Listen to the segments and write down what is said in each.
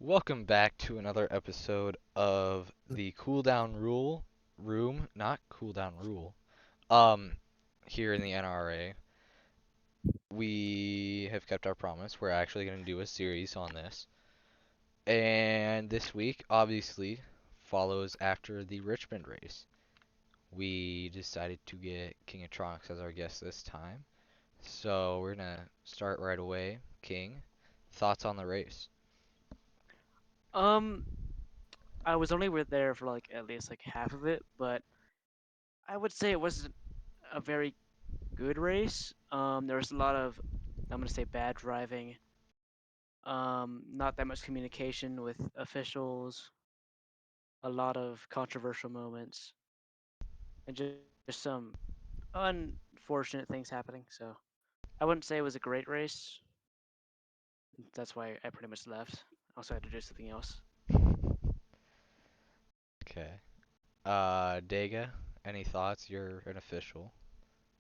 Welcome back to another episode of the Room, not Cooldown Rule. Um, Here in the NRA, we have kept our promise. We're actually going to do a series on this. And this week, obviously, follows after the Richmond race. We decided to get King of Tronics as our guest this time. So we're going to start right away. King, thoughts on the race? Um, I was only with there for like at least like half of it, but I would say it wasn't a very good race. There was a lot of, I'm gonna say, bad driving. Not that much communication with officials. A lot of controversial moments, and just some unfortunate things happening. So I wouldn't say it was a great race. That's why I pretty much left. I also had to do something else. Okay. Dega, any thoughts? You're an official.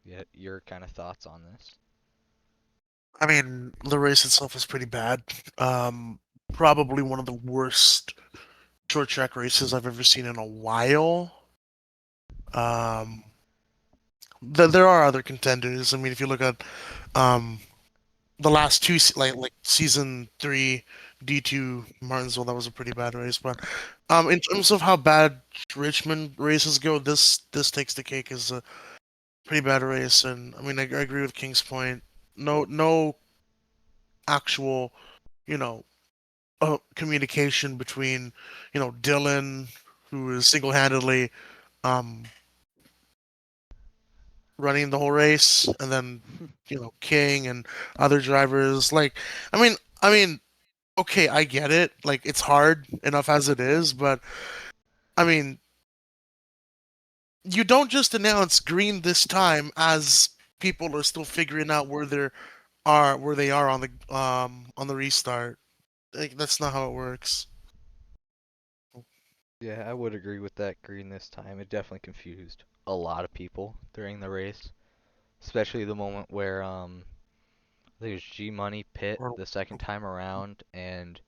Yeah, your kind of thoughts on this? I mean, the race itself is pretty bad. Probably one of the worst short track races I've ever seen in a while. Um, there are other contenders. I mean, if you look at um, the last two, like season three, D2 Martinsville, that was a pretty bad race. But in terms of how bad Richmond races go, this takes the cake as a pretty bad race. And I mean, I agree with King's point. No actual, you know, communication between, Dylan, who is single-handedly um, running the whole race, and then King and other drivers. Like, I mean, I mean, okay, I get it. Like, it's hard enough as it is, but I mean, you don't just announce green this time as people are still figuring out where they are on the restart. Like, that's not how it works. Yeah, I would agree with that green this time. It definitely confused a lot of people during the race, especially the moment where there's G Money pit Or the second time around and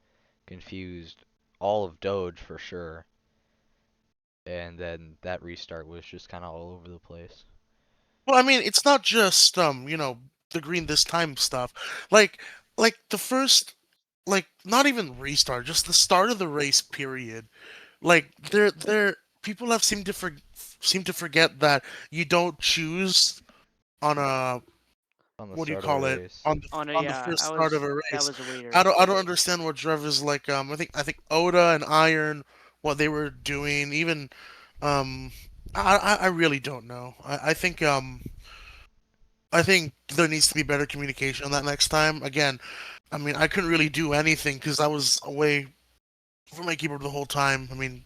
confused all of Doge for sure. And then that restart was just kind of all over the place. Well, I mean, it's not just the green this time stuff. Like the first, not even restart, just the start of the race period. Like there people have seem to forget that you don't choose on a, On the what do you start of the call it, race. on the On a on the yeah, first I start of was a that race. was I weird. don't understand what drivers like I think Oda and Iron, what they were doing. Even um I really don't know. I think there needs to be better communication on that next time. Again, I mean, I couldn't really do anything because I was away from my keyboard the whole time. I mean,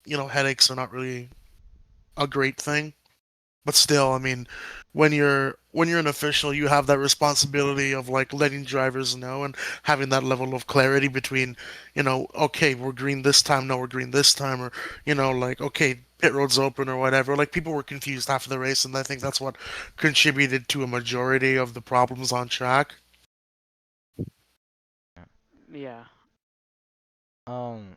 headaches are not really a great thing, but still, I mean, when you're an official, you have that responsibility of like letting drivers know and having that level of clarity between, okay, we're green this time, no, we're green this time, or like, okay, pit road's open or whatever. Like, people were confused after the race, and I think that's what contributed to a majority of the problems on track. Yeah, Um,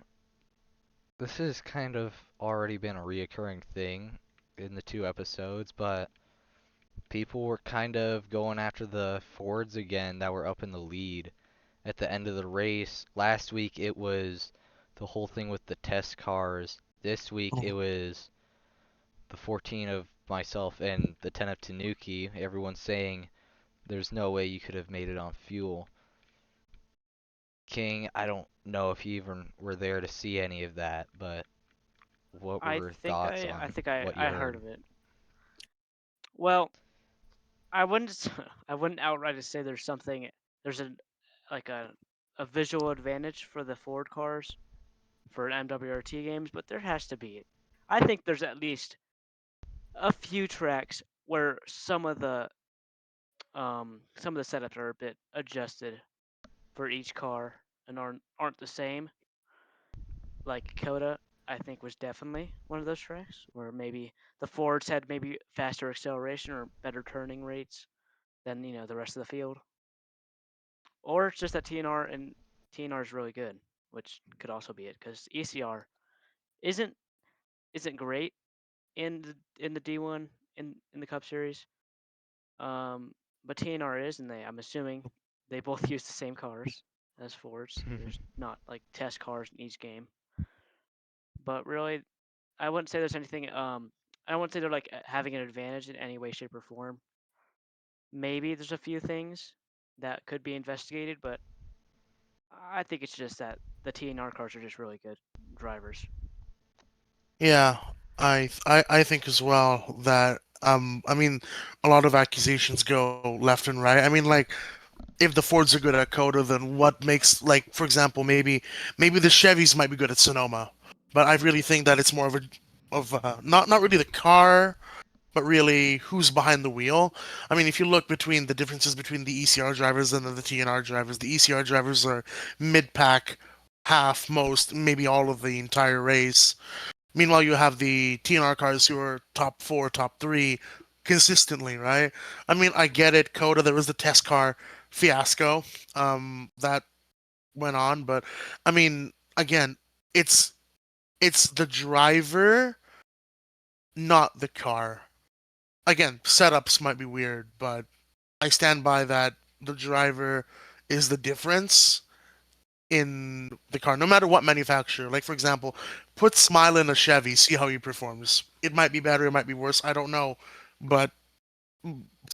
this has kind of already been a reoccurring thing in the two episodes, but people were kind of going after the Fords again that were up in the lead at the end of the race. Last week it was the whole thing with the test cars. This week it was the 14 of myself and the 10 of Tanuki. Everyone's saying there's no way you could have made it on fuel. King, I don't know if you even were there to see any of that, but what I were think thoughts I I on think I what you I heard heard? of it. Well, I wouldn't I wouldn't outright say there's like a visual advantage for the Ford cars for MWRT games, but there has to be. I think there's at least a few tracks where some of the setups are a bit adjusted for each car and aren't the same. Like Coda, I think was definitely one of those tracks where maybe the Fords had maybe faster acceleration or better turning rates than the rest of the field, or it's just that TNR is really good. which could also be it because ECR isn't isn't great in the D1 in the Cup Series. Um, but TNR is, and I'm assuming they both use the same cars as Fords. There's not like test cars in each game, but really, I wouldn't say there's anything. I wouldn't say they're like having an advantage in any way, shape, or form. Maybe there's a few things that could be investigated, but I think it's just that the TNR cars are just really good drivers. Yeah, I think as well that I mean a lot of accusations go left and right. I mean like if the Fords are good at Coda, then what makes like for example maybe the Chevys might be good at Sonoma, but I really think that it's more of not really the car, but really who's behind the wheel. I mean, if you look between the differences between the ECR drivers and then the TNR drivers, the ECR drivers are mid pack, half most, maybe all of the entire race. Meanwhile, you have the TNR cars who are top four, top three consistently, right? I mean, I get it. Coda, there was the test car fiasco that went on, but I mean, again, it's it's the driver, not the car. Again, setups might be weird, but I stand by that the driver is the difference in the car, no matter what manufacturer. Like for example, put Smile in a Chevy, see how he performs. It might be better, it might be worse, I don't know, but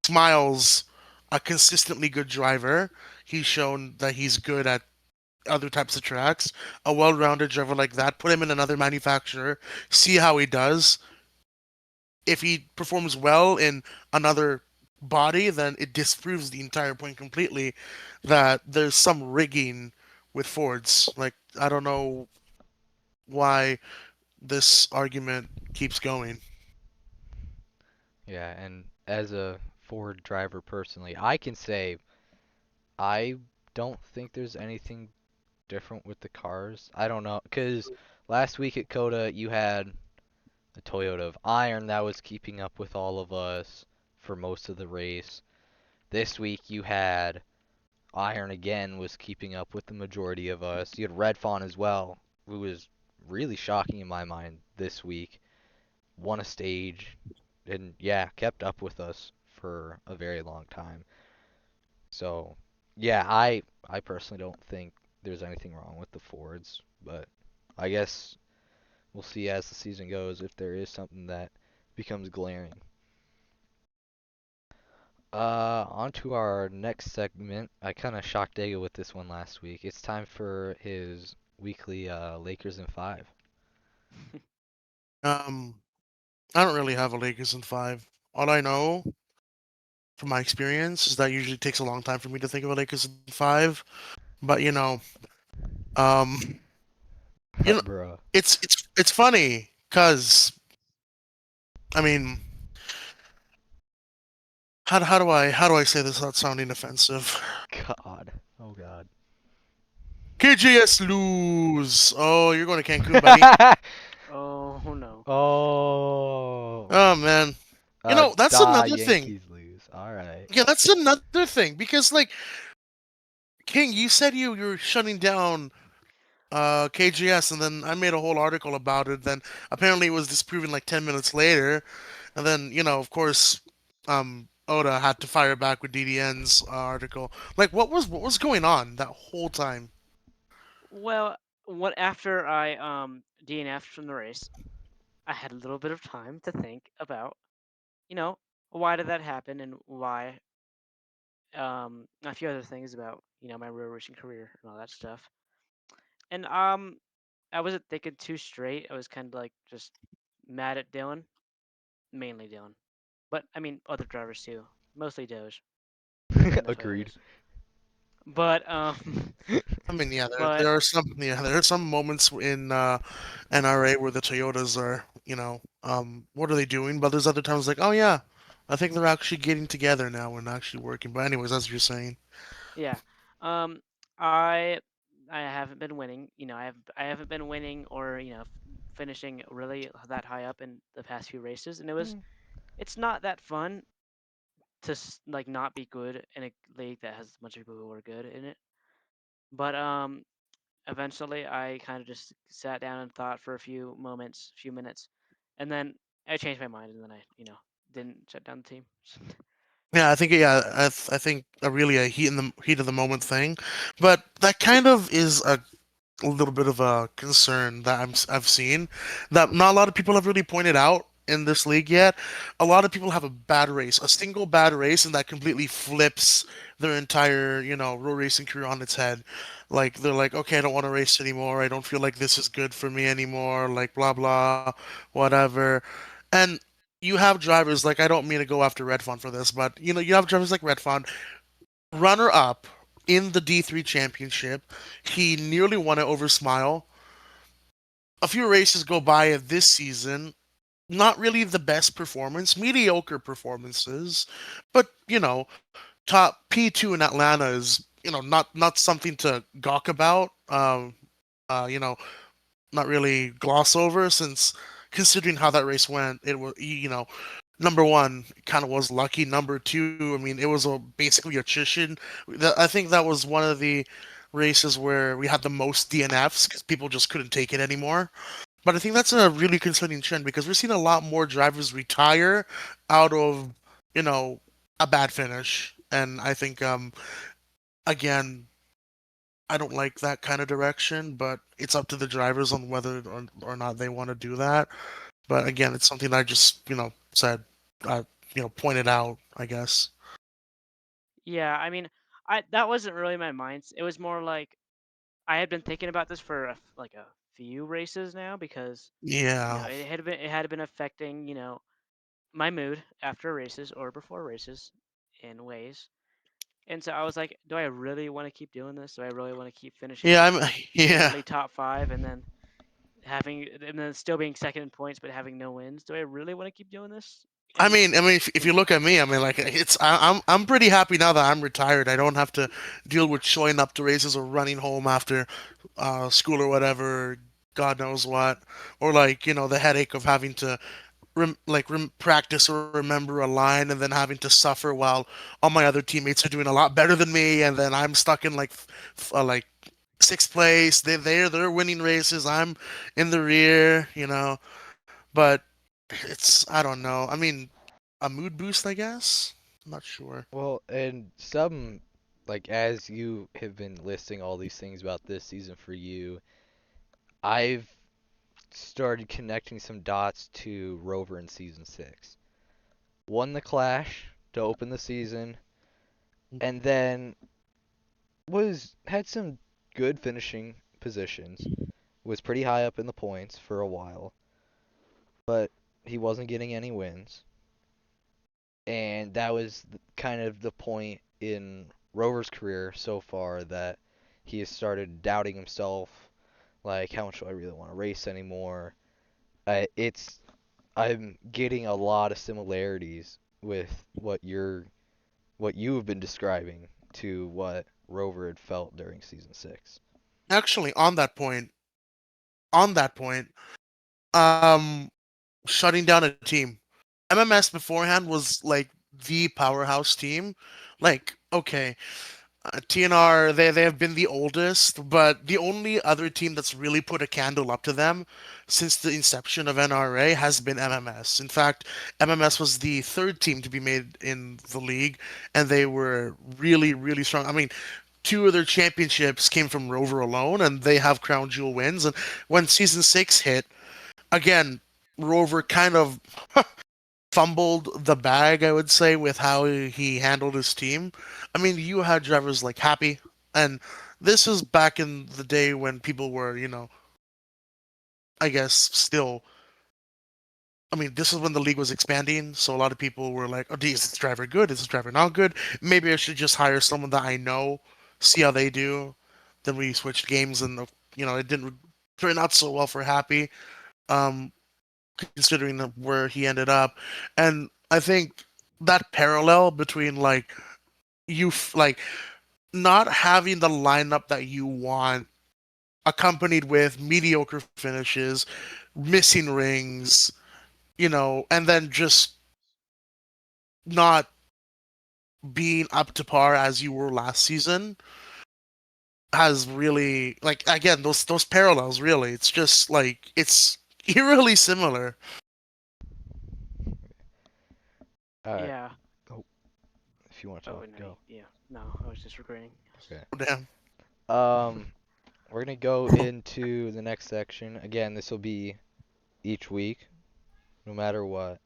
Smile's a consistently good driver. He's shown that he's good at other types of tracks. A well-rounded driver like that, put him in another manufacturer, see how he does. If he performs well in another body, then it disproves the entire point completely that there's some rigging with Fords. Like, I don't know why this argument keeps going. Yeah, and as a Ford driver personally, I can say I don't think there's anything different with the cars. I don't know, because last week at Coda you had a Toyota of Iron that was keeping up with all of us for most of the race. This week you had Iron again was keeping up with the majority of us. You had Red Fawn as well, who was really shocking in my mind this week. Won a stage and yeah, kept up with us for a very long time. So, yeah, I personally don't think there's anything wrong with the Fords, but I guess we'll see as the season goes if there is something that becomes glaring. On to our next segment. I kind of shocked Dago with this one last week. It's time for his weekly Lakers in 5. Um, I don't really have a Lakers in five. All I know from my experience is that usually takes a long time for me to think of a Lakers in five. But um, you know, Bruh. it's funny because I mean, how do I say this without sounding offensive? God. Oh God. KJS lose. Oh, you're going to Cancun, buddy. Oh no. Oh. Oh man. That's another thing. Yankees lose. All right. Yeah, that's another thing because like King, you said you were shutting down KGS, and then I made a whole article about it. Then apparently it was disproven like 10 minutes later, and then of course, Oda had to fire back with DDN's article. Like, what was going on that whole time? Well, what after I DNF'd from the race, I had a little bit of time to think about, you know, why did that happen and why a few other things about, my real racing career and all that stuff. And I wasn't thinking too straight. I was kind of like just mad at Dylan, mainly Dylan. But I mean other drivers too, mostly Doge and the Agreed. Toyotas. But I mean, yeah, there but there are some there are some moments in NRA where the Toyotas are, what are they doing? But there's other times like, oh yeah, I think they're actually getting together now and actually working. But anyways, as you're saying, yeah, um, I I haven't been winning. I haven't been winning or finishing really that high up in the past few races, and Hmm. it's not that fun to like not be good in a league that has a bunch of people who are good in it. But eventually I kind of just sat down and thought for a few minutes, and then I changed my mind, and then I, didn't shut down the team. Yeah, I think I think a really a heat of the moment thing, but that kind of is a little bit of a concern that I've seen that not a lot of people have really pointed out in this league yet. A lot of people have a bad race, a single bad race, and that completely flips their entire, road racing career on its head. Like they're like, okay, I don't want to race anymore. I don't feel like this is good for me anymore. Like blah blah, whatever. And you have drivers like I don't mean to go after Redfon for this, but you have drivers like Redfon runner up in the D3 championship. He nearly won it over Smile. A few races go by this season. Not really the best performance, mediocre performances, but top P2 in Atlanta is not something to gawk about. You know, not really gloss over since considering how that race went, it was number one kind of was lucky. Number two, I mean, it was basically attrition. I think that was one of the races where we had the most DNFs because people just couldn't take it anymore. But I think that's a really concerning trend because we're seeing a lot more drivers retire out of you know a bad finish, and I think again. I don't like that kind of direction, but it's up to the drivers on whether or not they want to do that. But again, it's something I just, said, pointed out, I guess. Yeah, I mean, I that wasn't really my mind. It was more like I had been thinking about this for like a few races now because Yeah. it had been affecting my mood after races or before races in ways. And so I was like, do I really want to keep doing this? Do I really want to keep Yeah, finishing I'm yeah. consistently top five and then still being second in points but having no wins? Do I really want to keep doing this? And If you look at me, I mean, like I'm pretty happy now that I'm retired. I don't have to deal with showing up to races or running home after school or whatever, God knows what, or like the headache of having to practice or remember a line and then having to suffer while all my other teammates are doing a lot better than me, and then I'm stuck in like sixth place. They're winning races. I'm in the rear. But it's I don't know. I mean, a mood boost, I guess. I'm not sure. Well, and some, like, as you have been listing all these things about this season for you, I've started connecting some dots to Rover in season 6. Won the Clash to open the season, and then had some good finishing positions, was pretty high up in the points for a while, but he wasn't getting any wins. And that was kind of the point in Rover's career so far that he has started doubting himself, like how much do I really want to race anymore? It's I'm getting a lot of similarities with what you have been describing to what Rover had felt during season 6. Actually, on that point, um, shutting down a team. MMS beforehand was like the powerhouse team. Like, okay, TNR, they have been the oldest, but the only other team that's really put a candle up to them since the inception of NRA has been MMS. In fact, MMS was the third team to be made in the league, and they were really, really strong. I mean, two of their championships came from Rover alone, and they have crown jewel wins. And when season six hit, again, Rover kind of fumbled the bag, I would say, with how he handled his team. I mean, you had drivers like Happy, and this is back in the day when people were, I guess, still. I mean, this is when the league was expanding, so a lot of people were like, "Oh, is this driver good? Is this driver not good? Maybe I should just hire someone that I know, see how they do." Then we switched games, and it didn't turn out so well for Happy. Um, Considering where he ended up. And I think that parallel between like like not having the lineup that you want, accompanied with mediocre finishes, missing rings, and then just not being up to par as you were last season. has really like again those parallels really. It's just like it's eerily similar. All right. Yeah. Oh, if you want to Oh talk, no. go. Yeah. No, I was just agreeing. Okay. Oh, damn. We're gonna go into the next section. Again, this will be each week, no matter what.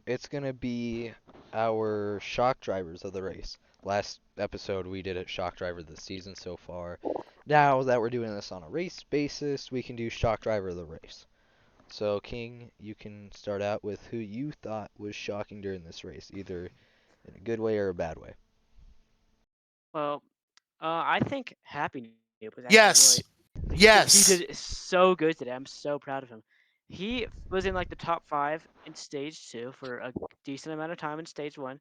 It's gonna be our shock drivers of the race. Last episode we did it shock driver of the season so far. Now that we're doing this on a race basis, we can do shock driver of the race. So King, you can start out with who you thought was shocking during this race, either in a good way or a bad way. Well, I think Happy Noob was actually really. Yes. He did Yes. so good today. I'm so proud of him. He was in like the top 5 in stage 2 for a decent amount of time in stage 1,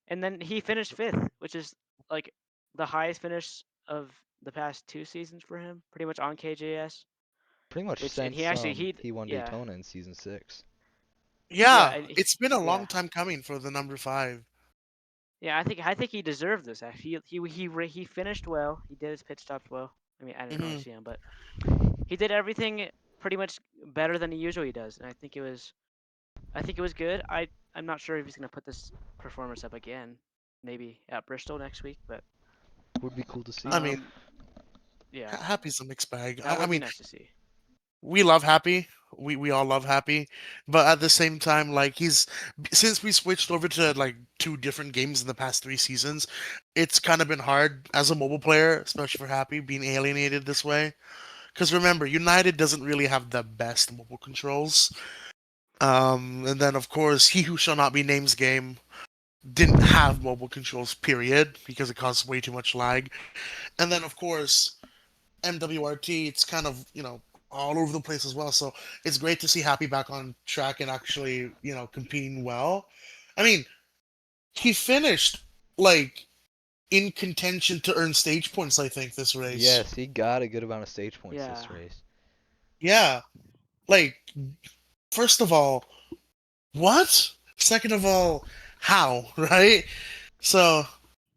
and then he finished 5th, which is like the highest finish of the past 2 seasons for him, pretty much on KJS. Pretty much Which and he since actually he won yeah Daytona in season 6. yeah Yeah. and It's been a yeah long time coming for the number 5. yeah I think he deserved this. Actually, he finished well. He did his pit stops well. I mean, I didn't really Hmm. see him, but he did everything pretty much better than he usually does, and I think it was good. I'm not sure if he's gonna put this performance up again, maybe at Bristol next week, but Would be cool to see. I mean, um yeah, Happy's a mixed bag. that I would be mean, nice to see. we love Happy. We all love Happy, but at the same time, like he's since we switched over to like two different games in the past 3 seasons, it's kind of been hard as a mobile player, especially for Happy, being alienated this way. Because remember, United doesn't really have the best mobile controls. And then of course, He Who Shall Not Be Named's game didn't have mobile controls, period, because it caused way too much lag. And then of course, MWRT, it's kind of, all over the place as well. So it's great to see Happy back on track and actually, competing well. I mean, he finished like in contention to earn stage points, I think, this race. Yes, he got a good amount of stage points Yeah. this race. Yeah. Like, first of all, what? Second of all, how, right? So,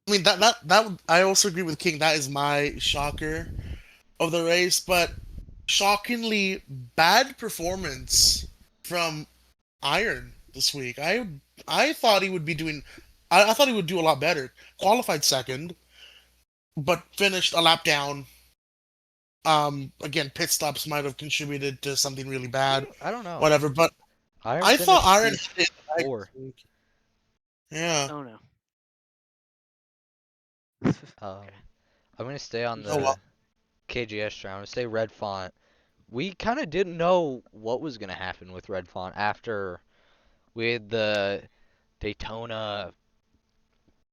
I mean that I also agree with King. That is my shocker of the race, but shockingly bad performance from Iron this week. I thought he would be doing. I thought he would do a lot better. Qualified second, but finished a lap down. Again, pit stops might have contributed to something really bad. I don't know. Whatever, but Iron I thought finished Iron had it in the bag P4. this week. Yeah. Oh no. Um, Okay. I'm gonna stay on Oh the well. KGS track. I'm gonna stay Red Font. We kind of didn't know what was gonna happen with Red Font after we had the Daytona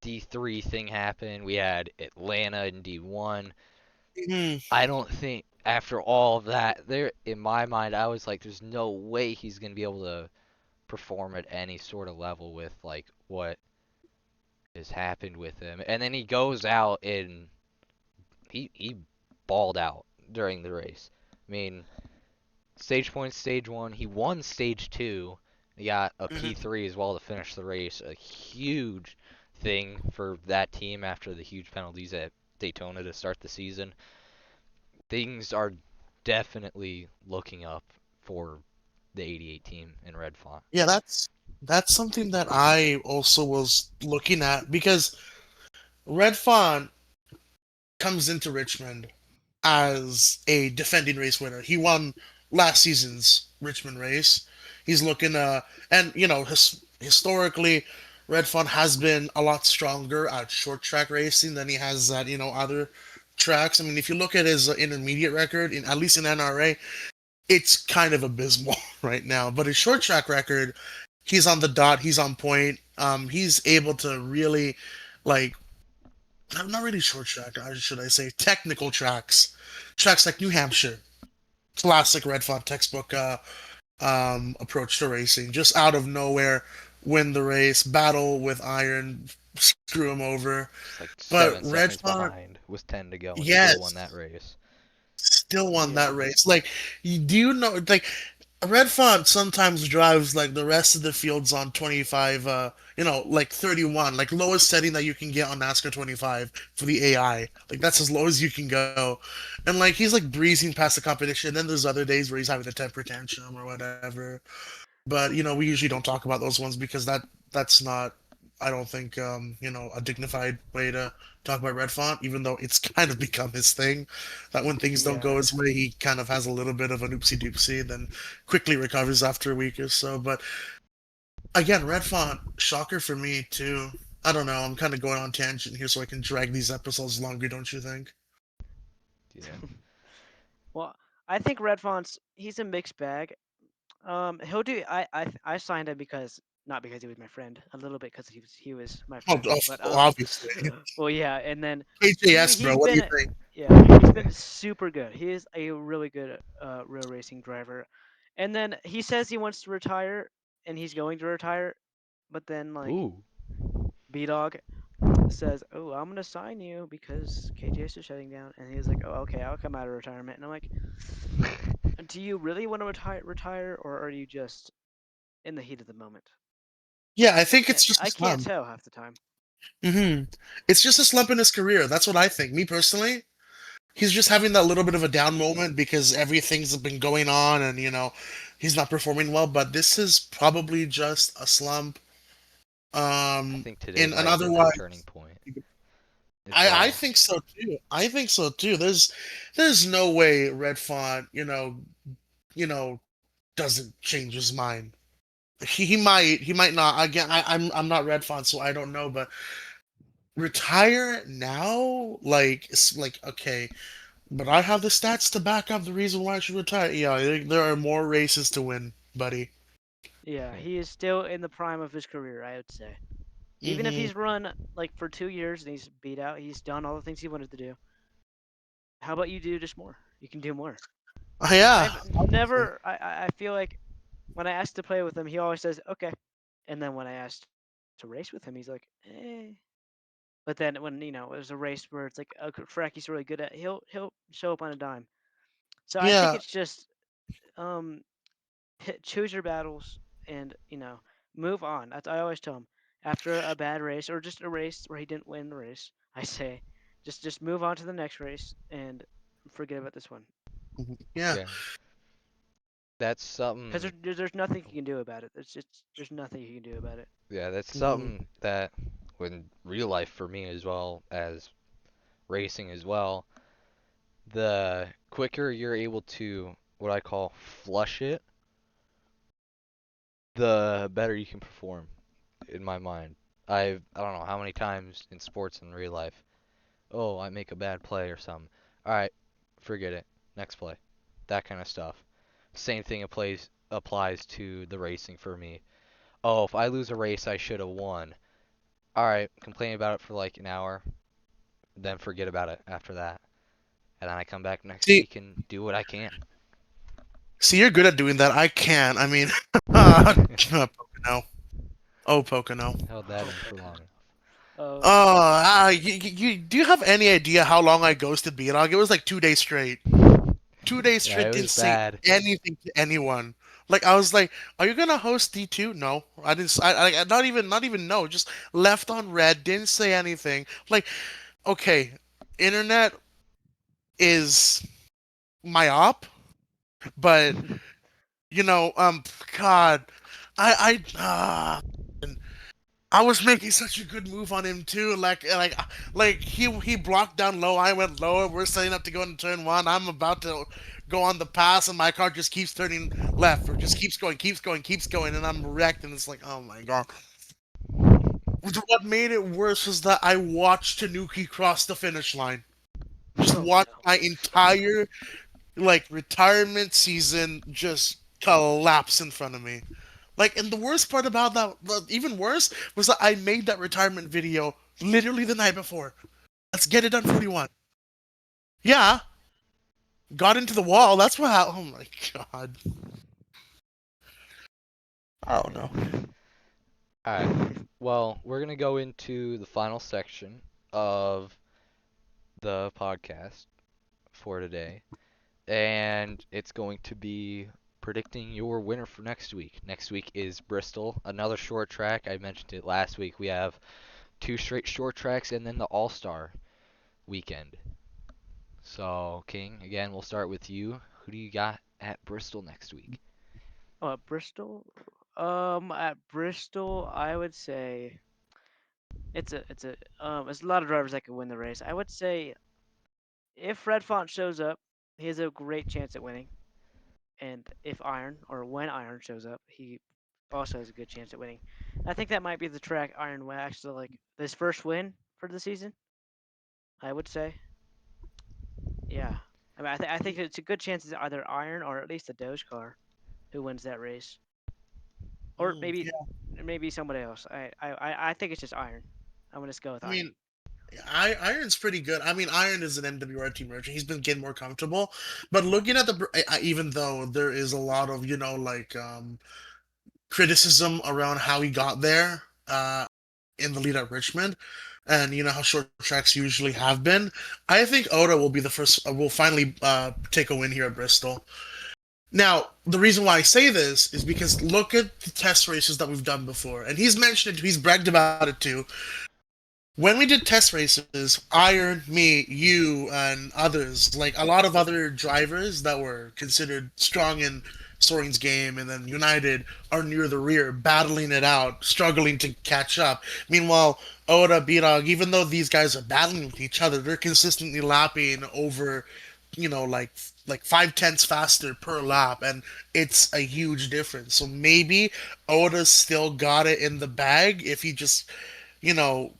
D3 thing happen. We had Atlanta in D1. Mhm. I don't think after all of that, there in my mind, I was like, there's no way he's gonna be able to perform at any sort of level with like what has happened with him. And then he goes out and he balled out during the race. I mean, stage points, stage one, he won stage two. He got a Mhm. P3 as well to finish the race. A huge thing for that team after the huge penalties at Daytona to start the season. Things are definitely looking up for the 88 team in Red Font. Yeah, that's something that I also was looking at because Red Fawn comes into Richmond as a defending race winner. He won last season's Richmond race. He's looking and historically Red Fawn has been a lot stronger at short track racing than he has at other tracks. I mean, if you look at his intermediate record in at least in NRA, it's kind of abysmal right now. But his short track record, he's on the dot. He's on point. He's able to really, like, not really short track, should I say, technical tracks, tracks like New Hampshire, classic Red Font textbook approach to racing. Just out of nowhere, win the race, battle with Iron, screw him over. Just like But 7 seconds Redfont, behind with 10 to go and still won yes, that race. still won that Yeah. race. Like, do you know, like? Red Font sometimes drives like the rest of the fields on 25, like 31, like lowest setting that you can get on NASCAR 25 for the AI. Like that's as low as you can go. And like he's like breezing past the competition. Then there's other days where he's having a temper tantrum or whatever. But we usually don't talk about those ones because that's not, I don't think, a dignified way to talk about Red Font, even though it's kind of become his thing. That when things don't go Yeah. his way, he kind of has a little bit of an oopsie doopsie, then quickly recovers after a week or so. But again, Red Font, shocker for me too. I don't know. I'm kind of going on tangent here so I can drag these episodes longer, don't you think? Yeah. Well, I think Red Font's he's a mixed bag. He'll do. I signed him because not because he was my friend, a little bit because he was my Oh, friend. But obviously. well, yeah, and then KJS, bro. he's What do you been think? yeah he's been super good. He is a really good real racing driver, and then he says he wants to retire, and he's going to retire, but then like Ooh. B Dog says, "Oh, I'm gonna sign you because KJS is shutting down," and he's like, "Oh, okay, I'll come out of retirement," and I'm like, "Do you really want to retire, or are you just in the heat of the moment?" Yeah, I think it's just a I can't slump. tell half the time. It's just a slump in his career. That's what I think. Me personally, he's just having that little bit of a down moment because everything's been going on and he's not performing well, but this is probably just a slump. I think today In an might have been that otherwise, turning point as I well. think so too. I think so too. There's no way Red Font, you know doesn't change his mind. He might not. Again, I'm not Red Font, so I don't know, but retire now, like it's like, okay, but I have the stats to back up the reason why I should retire. Yeah, there are more races to win, buddy. Yeah, he is still in the prime of his career, I would say. Even if Hmm. he's run like for 2 years and he's beat out, he's done all the things he wanted to do. How about you do just more? You can do more. And Yeah, I've obviously. never, I feel like when I ask to play with him, he always says, okay. And then when I ask to race with him, he's like, eh. But then when, there's a race where it's like a track he's really good at, he'll show up on a dime. So I think Yeah. it's just um choose your battles and move on. That's I always tell him after a bad race or just a race where he didn't win the race. I say just move on to the next race and forget about this one Yeah. Yeah. That's because something. there's nothing you can do about it. There's nothing you can do about it. Yeah, that's Hmm. something that, in real life for me as well as racing as well, the quicker you're able to what I call flush it, the better you can perform. In my mind, I don't know how many times in sports and real life. Oh, I make a bad play or something. All right, forget it. Next play. That kind of stuff. Same thing applies to the racing for me. Oh, if I lose a race, I should have won. All right, complain about it for like an hour, then forget about it after that. And then I come back next See, week and do what I can. see, you're good at doing that. I can't. I mean, Pocono. Oh, Pocono. Held that Oh, in for fuck long no. enough. Oh, Do you have any idea how long I ghosted B-Dog? It was like 2 days straight. 2 days Yeah, it straight was didn't say bad. anything to anyone. Like I was like, "Are you gonna host D2?" No, I didn't. Not even no. Just left on red. Didn't say anything. Like, okay, internet is my op, but God, and I was making such a good move on him too. Like he blocked down low. I went lower. We're setting up to go into turn one. I'm about to go on the pass, and my car just keeps turning left, or just keeps going, keeps going, and I'm wrecked. And it's like, oh my god. What made it worse was that I watched Tanuki cross the finish line. Just oh watched no. my entire like retirement season just collapse in front of me. Like, and the worst part about that, even worse, was that I made that retirement video literally the night before. Let's get it done 41. Yeah, got into the wall. That's what happened. Oh my god. I don't know. Alright. Well, we're going to go into the final section of the podcast for today. And it's going to be predicting your winner for next week. Next week is Bristol, another short track. I mentioned it last week. We have two straight short tracks and then the All-Star weekend. So, King, again, we'll start with you. Who do you got at Bristol next week? Oh, at Bristol. At Bristol, I would say it's a lot of drivers that could win the race. I would say if Red Font shows up, he has a great chance at winning. And if Iron or when Iron shows up, he also has a good chance at winning. I think that might be the track Iron will actually like this first win for the season. I would say, yeah. I mean, I think it's a good chance it's either Iron or at least a Doge car who wins that race, or maybe Yeah, maybe somebody else. I think it's just Iron. I'm gonna just go with I Iron. mean, Iron's pretty good. I mean, Iron is an NWRT merchant. He's been getting more comfortable. But looking at even though there is a lot of, like criticism around how he got there in the lead at Richmond, and you know how short tracks usually have been, I think Oda will be the first, will finally take a win here at Bristol. Now, the reason why I say this is because look at the test races that we've done before. And he's mentioned it, he's bragged about it too. When we did test races, Iron, me, you, and others, like a lot of other drivers that were considered strong in Soaring's game and then United are near the rear, battling it out, struggling to catch up. Meanwhile, Oda, B-Dog, even though these guys are battling with each other, they're consistently lapping over, like 5/10 faster per lap, and it's a huge difference. So maybe Oda's still got it in the bag if he just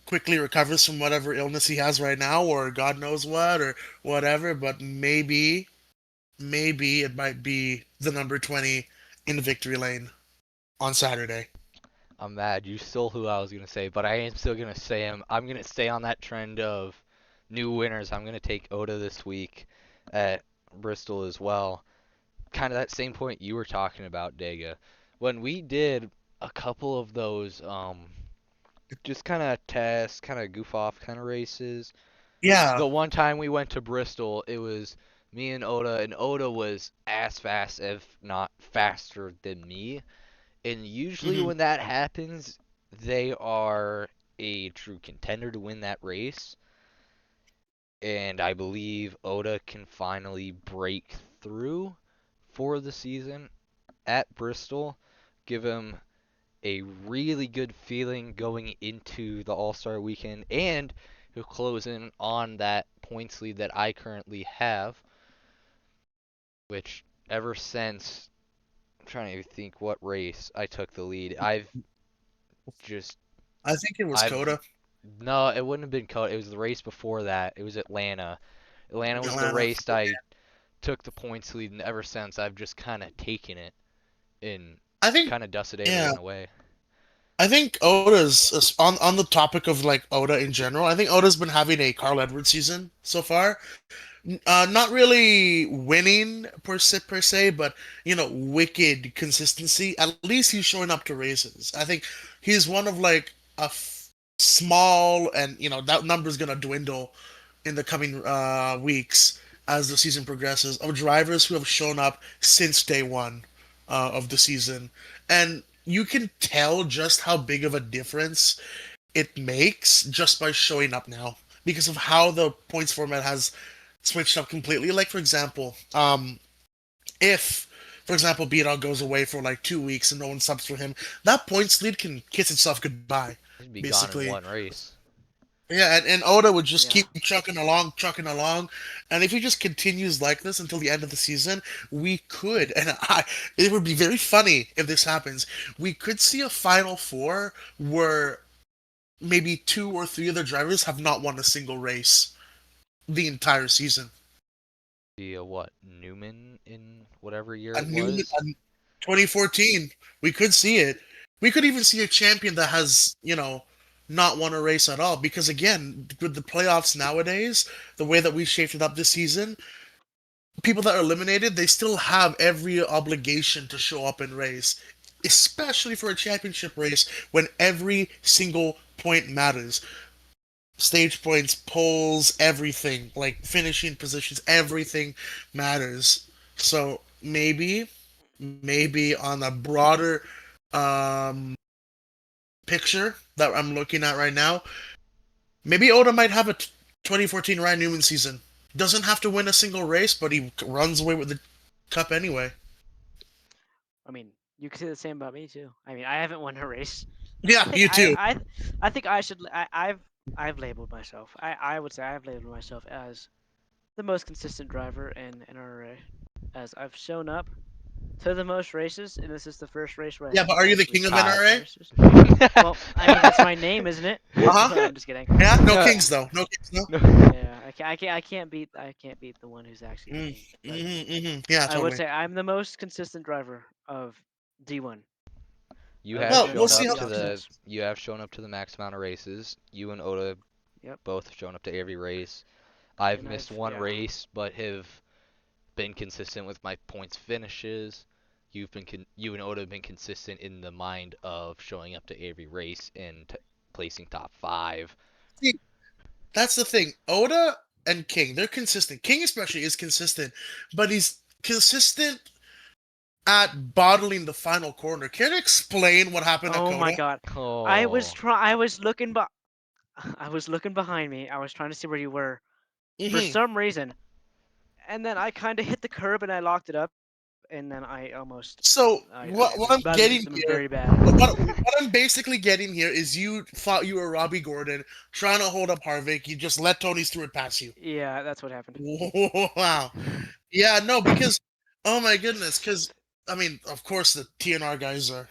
quickly recovers from whatever illness he has right now, or God knows what, or whatever. But maybe it might be the number 20 in victory lane on Saturday. I'm mad. You stole who I was gonna say, but I am still gonna say him. I'm gonna stay on that trend of new winners. I'm gonna take Oda this week at Bristol as well. Kind of that same point you were talking about, Dega. When we did a couple of those, just kind of test, kind of goof off kind of races. Yeah. The one time we went to Bristol, it was me and Oda was as fast, if not faster than me. And usually Hmm. when that happens, they are a true contender to win that race. And I believe Oda can finally break through for the season at Bristol, give him a really good feeling going into the All-Star weekend, and he'll close in on that points lead that I currently have, which ever since I'm trying to think what race I took the lead, just I think it was I've Coda, no, it wouldn't have been Coda. It was the race before that. It was Atlanta. Atlanta was the Atlanta. race I took the points lead, and ever since I've just kind of taken it and I think, kind of dusted yeah. everyone away. I think Oda's on the topic of like Oda in general. I think Oda's been having a Carl Edwards season so far. Not really winning per se, but wicked consistency. At least he's showing up to races. I think he's one of like small, and that number's gonna dwindle in the coming weeks as the season progresses, of drivers who have shown up since day one of the season, and you can tell just how big of a difference it makes just by showing up now because of how the points format has switched up completely. Like for example, if for example B-Dog goes away for like 2 weeks and no one subs for him, that points lead can kiss itself goodbye, He'd be gone in basically. one race. Yeah, and Oda would just Yeah. keep chucking along, and if he just continues like this until the end of the season, we could, it would be very funny if this happens. We could see a Final Four where maybe two or three of the drivers have not won a single race the entire season. Be a what? Newman in whatever year A it new was? a 2014, we could see it. We could even see a champion that has, not won a race at all. Because again, with the playoffs nowadays, the way that we shaped it up this season, people that are eliminated, they still have every obligation to show up and race, especially for a championship race when every single point matters. Stage points, poles, everything, like finishing positions, everything matters. So maybe. maybe on a broader um, picture that I'm looking at right now, maybe Oda might have a 2014 Ryan Newman season. Doesn't have to win a single race, but he runs away with the cup anyway. I mean, you could say the same about me too. I mean, I haven't won a race. I Yeah, think you too. I think I should. I've labeled myself. I would say I've labeled myself as the most consistent driver in NRA, as I've shown up to the most races, and this is the first race where I Yeah, but haven't are you the actually king of I. started the NRA? races. Well, I mean that's my name, isn't it? Uh huh. I'm just kidding. Yeah, no No, kings though. No kings, no. no. Yeah, I can't beat the one who's actually the Mm, king. But Yeah, I would totally. say I'm the most consistent driver of D1, You have other Well, than we'll shown see up how Beat to the Smiths. you have shown up to the max amount of races. You and Oda Yep, both have shown up to every race. I've and missed I've one yeah. race, but have been consistent with my points finishes. You and Oda have been consistent in the mind of showing up to every race and placing top five. see. That's the thing. Oda and King, they're consistent. King especially is consistent, but he's consistent at bottling the final corner. Can you explain what happened at Oh my Coda? god. Oh, I was looking I was looking behind me. I was trying to see where you were for Hmm some reason. And then I kind of hit the curb and I locked it up and then I almost So I what was I'm about to do getting something here, very bad. what I'm basically getting here is you thought you were Robbie Gordon trying to hold up Harvick. You just let Tony Stewart pass you. Yeah, that's what happened. Wow. Yeah, no, because oh my goodness, because I mean, of course the TNR guys are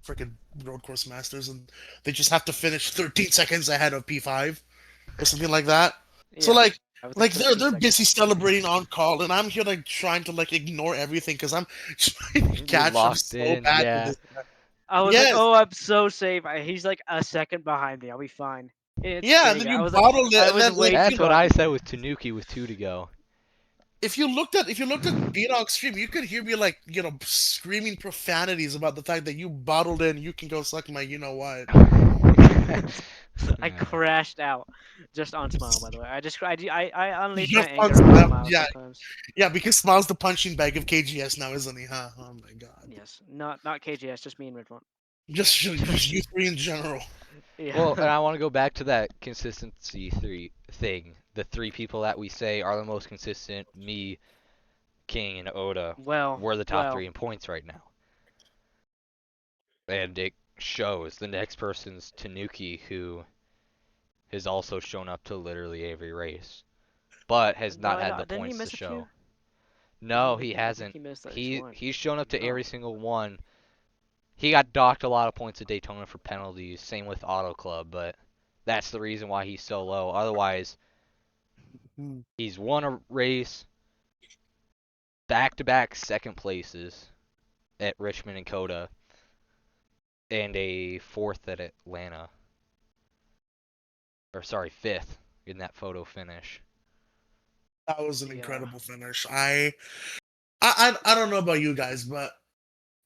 freaking road course masters, and they just have to finish 13 seconds ahead of P5 or something like that. So Yeah. like I was like like they're 13 they're busy seconds. celebrating on call, and I'm here like trying to like ignore everything because I'm trying to you're catch them locked so in. bad with Yeah. this guy. I was like, Yes, "Oh, I'm so safe. He's like a second behind me. I'll be fine." It's yeah, and then Vega. you bottled it, I and was then like way too That's what I lucky. said with Tanuki with two to go. if you looked at B-Dog's stream, you could hear me like screaming profanities about the fact that you bottled in. You can go suck my you know what. I Yeah. crashed out just on Smile, by the way. I unleash my Just on anger on Smile, Smile yeah, sometimes. yeah, because Smile's the punching bag of KGS now, isn't he? Huh? Oh my god. Yes, not KGS, just me and Redmond. Just you three in general. Well, and Yeah. I want to go back to that consistency three thing. The three people that we say are the most consistent, me, King, and Oda, well, we're the top well. three in points right now. And it shows. The next person's Tanuki, who has also shown up to literally every race, but has not No, had no. the Didn't he points to miss a few? show. No, he I think hasn't. he missed at least He's one. shown up to Oh. every single one. He got docked a lot of points at Daytona for penalties. Same with Auto Club, but that's the reason why he's so low. Otherwise, Hmm. he's won a race, back-to-back second places at Richmond and Coda, and a fourth at Atlanta. Or sorry, fifth in that photo finish. That was an Yeah. incredible finish. I don't know about you guys, but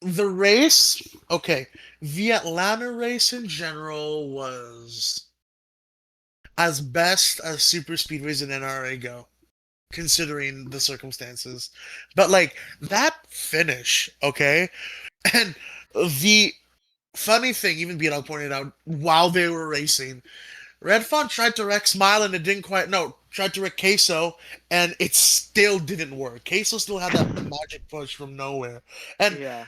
the race, okay, the Atlanta race in general was as best as super speedways in NRA go, considering the circumstances. But like that finish, okay, and the funny thing, even Beatle pointed out while they were racing, Red Fawn tried to wreck Smile and it didn't quite. No, tried to wreck Queso and it still didn't work. Queso still had that magic push from nowhere, and Yeah.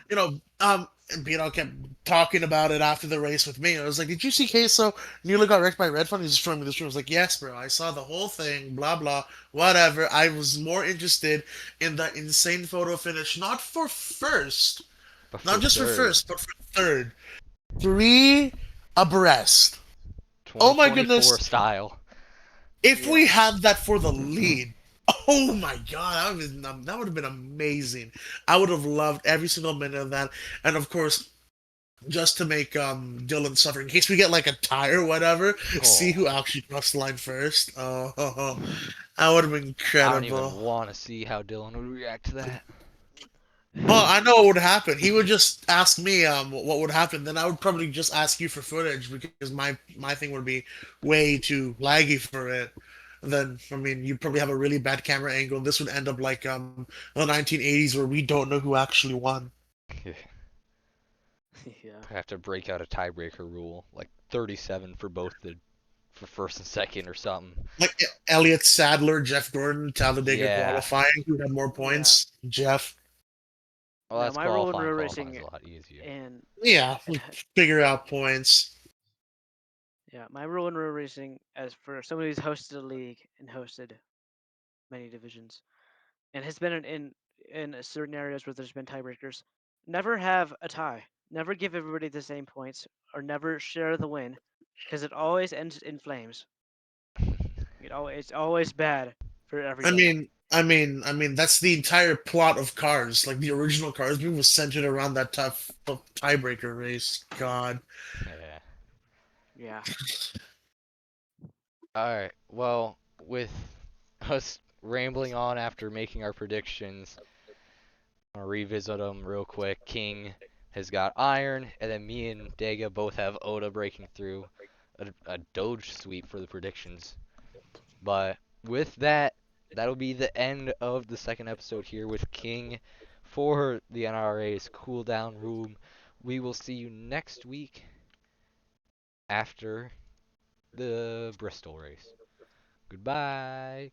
and Beatle kept talking about it after the race with me. I was like, "Did you see Queso nearly got wrecked by Red Fawn?" He's just showing me the stream. I was like, "Yes, bro. I saw the whole thing. Blah blah, whatever." I was more interested in the insane photo finish, not for first, But not for just for third, first, but for third. Three abreast. Oh my 2024 goodness. style. If we Yeah. had that for the lead, oh my god, that would have been amazing. I would have loved every single minute of that. And of course, just to make Dylan suffer in case we get like a tie or whatever, see Oh, who actually crossed the line first. Oh, that would have been I don't even incredible. want to see how Dylan would react to that. Well, I know what would happen. He would just ask me what would happen. Then I would probably just ask you for footage because my thing would be way too laggy for it. And then, I mean, you probably have a really bad camera angle. This would end up like the 1980s where we don't know who actually won. Yeah. I have to break out a tiebreaker rule, like 37 for both the for first and second or something. Like Elliot Sadler, Jeff Gordon, Talladega Yeah. qualifying. Who had more Yeah. points? Jeff. Well, Now that's my rule in qualifying. road Qualifying's racing a lot easier. and Yeah, and figure out points. yeah, my rule in road racing as for somebody who's hosted a league and hosted many divisions and has been in certain areas where there's been tiebreakers, never have a tie. Never give everybody the same points or never share the win because it always ends in flames. It's always bad for I everybody. mean, that's the entire plot of Cars. Like the original Cars movie was centered around that tough tiebreaker race. God. Yeah. Yeah. Alright, well, with us rambling on after making our predictions, I'll revisit them real quick. King has got Iron, and then me and Dega both have Oda breaking through a Doge sweep for the predictions. But with that, that'll be the end of the second episode here with King for the NRA's Cooldown Room. We will see you next week after the Bristol race. Goodbye.